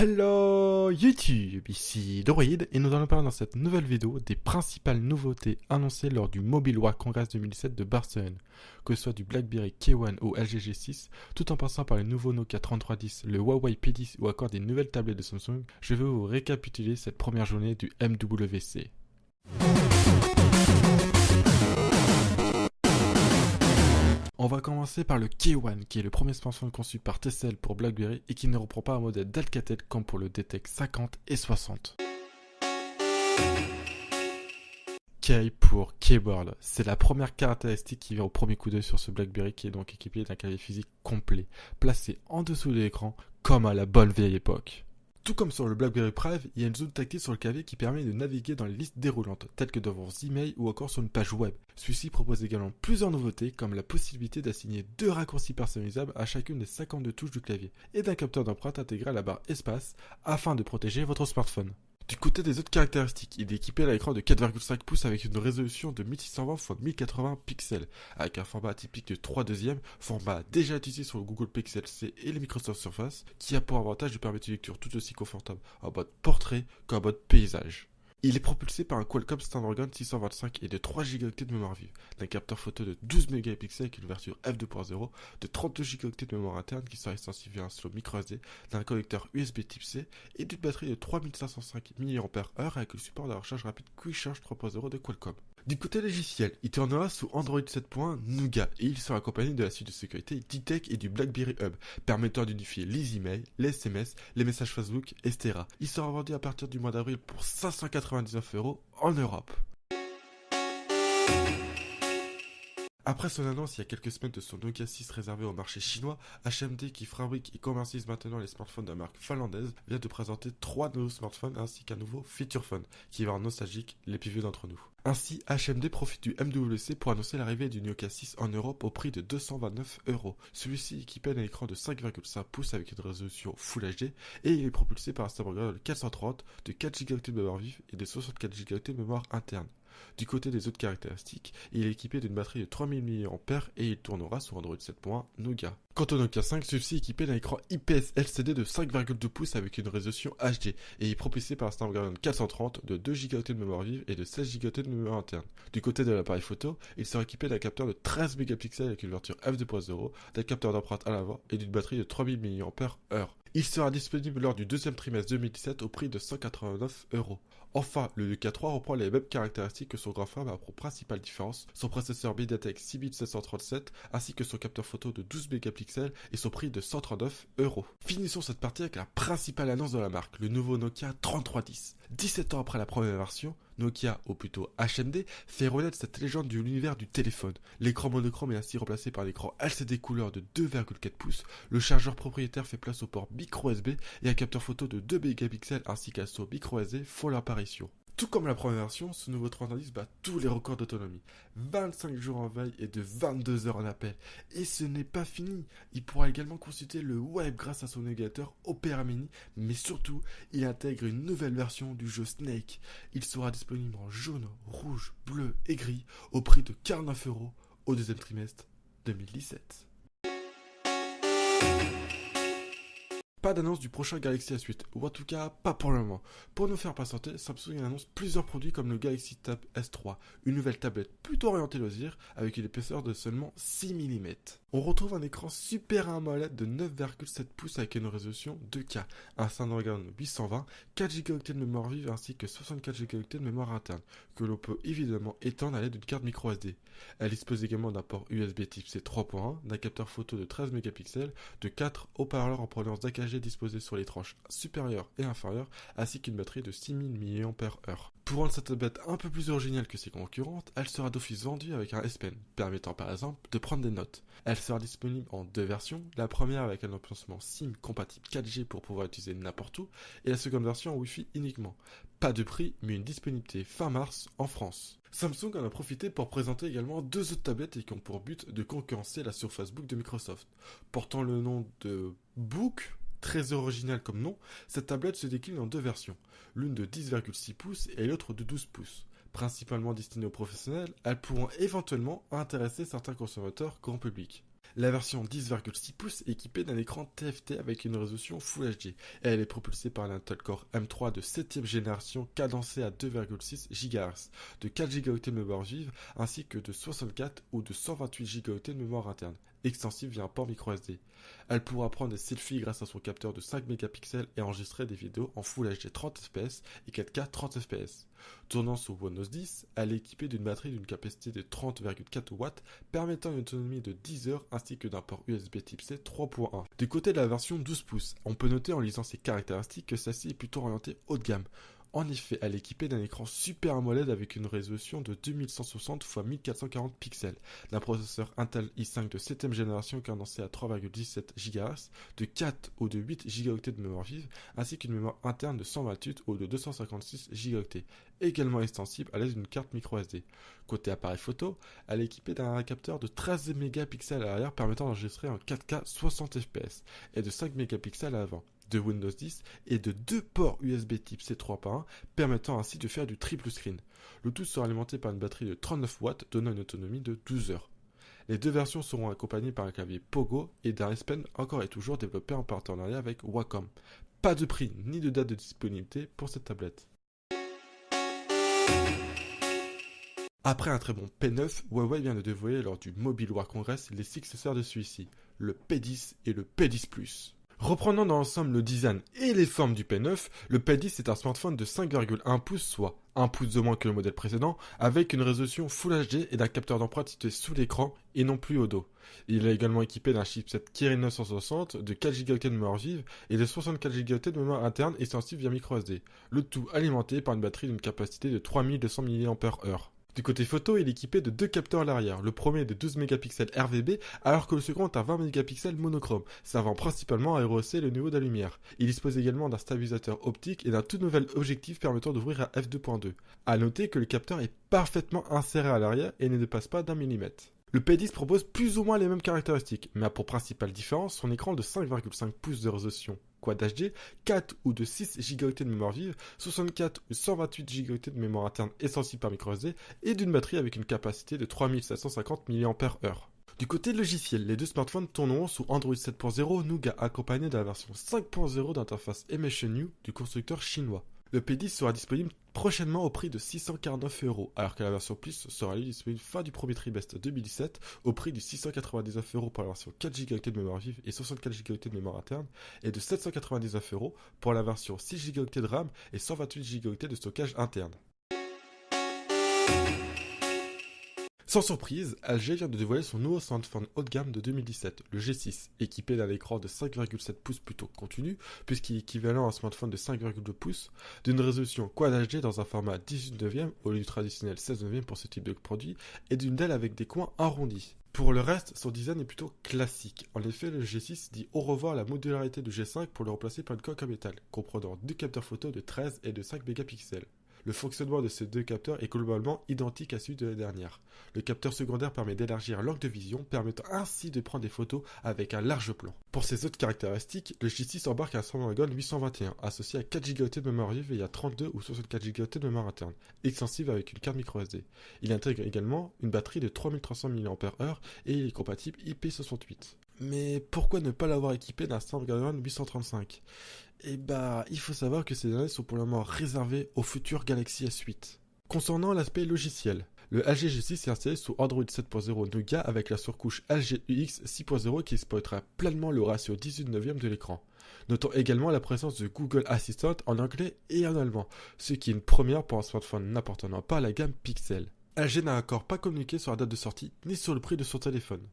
Hello YouTube, ici Droid et nous allons parler dans cette nouvelle vidéo des principales nouveautés annoncées lors du Mobile World Congress 2017 de Barcelone, que ce soit du BlackBerry K1 ou LG G6, tout en passant par les nouveaux Nokia 3310, le Huawei P10 ou encore des nouvelles tablettes de Samsung. Je vais vous récapituler cette première journée du MWC. On va commencer par le K1, qui est le premier smartphone conçu par TCL pour BlackBerry et qui ne reprend pas un modèle d'Alcatel comme pour le DTEK 50 et 60. K pour Keyboard, c'est la première caractéristique qui vient au premier coup d'œil sur ce BlackBerry qui est donc équipé d'un clavier physique complet, placé en dessous de l'écran comme à la bonne vieille époque. Tout comme sur le BlackBerry Prive, il y a une zone tactile sur le clavier qui permet de naviguer dans les listes déroulantes, telles que dans vos emails ou encore sur une page web. Celui-ci propose également plusieurs nouveautés, comme la possibilité d'assigner 2 raccourcis personnalisables à chacune des 52 touches du clavier, et d'un capteur d'empreinte intégré à la barre espace, afin de protéger votre smartphone. Du côté des autres caractéristiques, il est équipé à l'écran de 4,5 pouces avec une résolution de 1620 x 1080 pixels, avec un format atypique de 3/2, format déjà utilisé sur le Google Pixel C et les Microsoft Surface, qui a pour avantage de permettre une lecture tout aussi confortable en mode portrait qu'en mode paysage. Il est propulsé par un Qualcomm Snapdragon 625 et de 3 Go de mémoire vive, d'un capteur photo de 12 mégapixels avec une ouverture f2.0, de 32 Go de mémoire interne qui sera extensive via un slot microSD, d'un connecteur USB Type C et d'une batterie de 3505 mAh avec le support de la recharge rapide QuickCharge 3.0 de Qualcomm. Du côté logiciel, il tournera sous Android 7.1 Nougat et il sera accompagné de la suite de sécurité D-Tech et du BlackBerry Hub, permettant d'unifier les emails, les SMS, les messages Facebook, etc. Il sera vendu à partir du mois d'avril pour 599 € en Europe. Après son annonce il y a quelques semaines de son Nokia 6 réservé au marché chinois, HMD, qui fabrique et commercialise maintenant les smartphones de la marque finlandaise, vient de présenter 3 nouveaux smartphones ainsi qu'un nouveau feature phone qui va rendre nostalgique les plus vieux d'entre nous. Ainsi, HMD profite du MWC pour annoncer l'arrivée du Nokia 6 en Europe au prix de 229 €. Celui-ci équipé d'un écran de 5,5 pouces avec une résolution Full HD et il est propulsé par un Snapdragon 430 de 4 Go de mémoire vive et de 64 Go de mémoire interne. Du côté des autres caractéristiques, il est équipé d'une batterie de 3000 mAh et il tournera sur Android 7.1 Nougat. Quant au Nokia 5, celui-ci est équipé d'un écran IPS LCD de 5,2 pouces avec une résolution HD et il est propulsé par un Snapdragon 430 de 2 Go de mémoire vive et de 16 Go de mémoire interne. Du côté de l'appareil photo, il sera équipé d'un capteur de 13 mégapixels avec une ouverture f2.0, d'un capteur d'empreinte à l'avant et d'une batterie de 3000 mAh. Il sera disponible lors du deuxième trimestre 2017 au prix de 189 €. Enfin, le Nokia 3 reprend les mêmes caractéristiques que son grand frère, mais pour principale différence, son processeur MediaTek 6737 ainsi que son capteur photo de 12 mégapixels et son prix de 139 €. Finissons cette partie avec la principale annonce de la marque, le nouveau Nokia 3310. 17 ans après la première version, Nokia, ou plutôt HMD, fait renaître cette légende de l'univers du téléphone. L'écran monochrome est ainsi remplacé par un écran LCD couleur de 2,4 pouces, le chargeur propriétaire fait place au port micro USB et un capteur photo de 2 mégapixels ainsi qu'un saut micro SD font leur apparition. Tout comme la première version, ce nouveau 310 bat tous les records d'autonomie. 25 jours en veille et de 22 heures en appel. Et ce n'est pas fini. Il pourra également consulter le web grâce à son navigateur Opera Mini, mais surtout, il intègre une nouvelle version du jeu Snake. Il sera disponible en jaune, rouge, bleu et gris au prix de 49 € au deuxième trimestre 2017. Pas d'annonce du prochain Galaxy S8, ou en tout cas pas pour le moment. Pour nous faire patienter, Samsung annonce plusieurs produits comme le Galaxy Tab S3, une nouvelle tablette plutôt orientée loisirs avec une épaisseur de seulement 6 mm. On retrouve un écran Super AMOLED de 9,7 pouces avec une résolution 2K, un Snapdragon 820, 4 Go de mémoire vive ainsi que 64 Go de mémoire interne, que l'on peut évidemment étendre à l'aide d'une carte micro SD. Elle dispose également d'un port USB Type C 3.1, d'un capteur photo de 13 mégapixels, de 4 haut-parleurs en provenance d'AKG disposés sur les tranches supérieures et inférieures, ainsi qu'une batterie de 6000 mAh. Pour rendre cette tablette un peu plus originale que ses concurrentes, elle sera d'office vendue avec un S Pen, permettant par exemple de prendre des notes. Elle sera disponible en 2 versions, la première avec un emplacement SIM compatible 4G pour pouvoir utiliser n'importe où, et la seconde version en Wi-Fi uniquement. Pas de prix, mais une disponibilité fin mars en France. Samsung en a profité pour présenter également 2 autres tablettes qui ont pour but de concurrencer la Surface Book de Microsoft. Portant le nom de Book, très original comme nom, cette tablette se décline en 2 versions, l'une de 10,6 pouces et l'autre de 12 pouces. Principalement destinées aux professionnels, elles pourront éventuellement intéresser certains consommateurs grand public. La version 10,6 pouces est équipée d'un écran TFT avec une résolution Full HD et elle est propulsée par l'Intel Core M3 de 7ème génération cadencé à 2,6 GHz, de 4 Go de mémoire vive ainsi que de 64 ou de 128 Go de mémoire interne, extensible via un port microSD. Elle pourra prendre des selfies grâce à son capteur de 5 mégapixels et enregistrer des vidéos en Full HD 30 fps et 4K 30 fps. Tournant sous Windows 10, elle est équipée d'une batterie d'une capacité de 30,4 watts permettant une autonomie de 10 heures ainsi que d'un port USB type C 3.1. Du côté de la version 12 pouces, on peut noter en lisant ses caractéristiques que celle-ci est plutôt orientée haut de gamme. En effet, elle est équipée d'un écran Super AMOLED avec une résolution de 2160 x 1440 pixels, d'un processeur Intel i5 de 7ème génération cadencé à 3,17 GHz, de 4 ou de 8 Go de mémoire vive, ainsi qu'une mémoire interne de 128 ou de 256 Go, également extensible à l'aide d'une carte microSD. Côté appareil photo, elle est équipée d'un capteur de 13 mégapixels à l'arrière permettant d'enregistrer en 4K 60 fps et de 5 mégapixels à l'avant, de Windows 10 et de 2 ports USB type C 3.1 permettant ainsi de faire du triple screen. Le tout sera alimenté par une batterie de 39 watts donnant une autonomie de 12 heures. Les deux versions seront accompagnées par un clavier Pogo et d'un S Pen encore et toujours développé en partenariat avec Wacom. Pas de prix ni de date de disponibilité pour cette tablette. Après un très bon P9, Huawei vient de dévoiler lors du Mobile World Congress les successeurs de celui-ci, le P10 et le P10 Plus. Reprenant dans l'ensemble le design et les formes du P9, le P10 est un smartphone de 5,1 pouces, soit 1 pouce de moins que le modèle précédent, avec une résolution Full HD et d'un capteur d'empreinte situé sous l'écran et non plus au dos. Il est également équipé d'un chipset Kirin 960 de 4 Go de mémoire vive et de 64 Go de mémoire interne extensible via microSD, le tout alimenté par une batterie d'une capacité de 3200 mAh. Du côté photo, il est équipé de deux capteurs à l'arrière. Le premier est de 12 mégapixels RVB, alors que le second est à 20 mégapixels monochrome, servant principalement à rehausser le niveau de la lumière. Il dispose également d'un stabilisateur optique et d'un tout nouvel objectif permettant d'ouvrir à f2.2. A noter que le capteur est parfaitement inséré à l'arrière et ne dépasse pas d'1 millimètre. Le P10 propose plus ou moins les mêmes caractéristiques, mais a pour principale différence son écran de 5,5 pouces de résolution Quad HD, 4 ou de 6 Go de mémoire vive, 64 ou 128 Go de mémoire interne extensible par microSD et d'une batterie avec une capacité de 3750 mAh. Du côté logiciel, les deux smartphones tourneront sous Android 7.0 Nougat accompagné de la version 5.0 d'interface MSiONU du constructeur chinois. Le P10 sera disponible prochainement au prix de 649 €, alors que la version Plus sera disponible fin du premier trimestre 2017 au prix de 699 € pour la version 4 Go de mémoire vive et 64 Go de mémoire interne et de 799 € pour la version 6 Go de RAM et 128 Go de stockage interne. Sans surprise, LG vient de dévoiler son nouveau smartphone haut de gamme de 2017, le G6, équipé d'un écran de 5,7 pouces plutôt contenu, puisqu'il est équivalent à un smartphone de 5,2 pouces, d'une résolution Quad HD dans un format 18/9 au lieu du traditionnel 16/9 pour ce type de produit, et d'une dalle avec des coins arrondis. Pour le reste, son design est plutôt classique. En effet, le G6 dit au revoir à la modularité du G5 pour le remplacer par une coque en métal, comprenant deux capteurs photo de 13 et de 5 mégapixels. Le fonctionnement de ces deux capteurs est globalement identique à celui de la dernière. Le capteur secondaire permet d'élargir l'angle de vision, permettant ainsi de prendre des photos avec un large plan. Pour ses autres caractéristiques, le G6 embarque un Snapdragon 821, associé à 4 Go de mémoire vive et à 32 ou 64 Go de mémoire interne, extensible avec une carte microSD. Il intègre également une batterie de 3300 mAh et il est compatible IP68. Mais pourquoi ne pas l'avoir équipé d'un Snapdragon 835 ? Il faut savoir que ces données sont pour le moment réservées au futur Galaxy S8. Concernant l'aspect logiciel, le LG G6 est installé sous Android 7.0 Nougat avec la surcouche LG UX 6.0 qui exploitera pleinement le ratio 18/9 de l'écran. Notons également la présence de Google Assistant en anglais et en allemand, ce qui est une première pour un smartphone n'appartenant pas à la gamme Pixel. LG n'a encore pas communiqué sur la date de sortie ni sur le prix de son téléphone.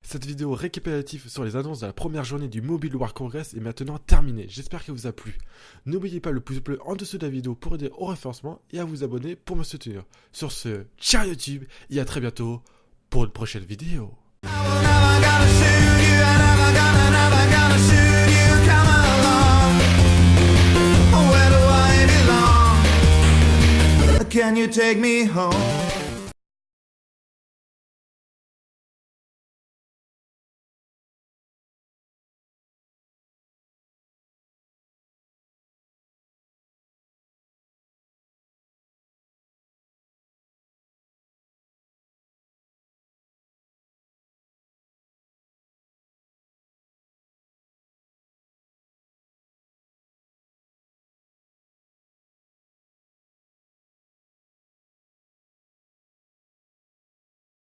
Cette vidéo récapitulative sur les annonces de la première journée du Mobile World Congress est maintenant terminée, j'espère qu'elle vous a plu. N'oubliez pas le pouce bleu en dessous de la vidéo pour aider au référencement et à vous abonner pour me soutenir. Sur ce, ciao YouTube et à très bientôt pour une prochaine vidéo. Can you take me home?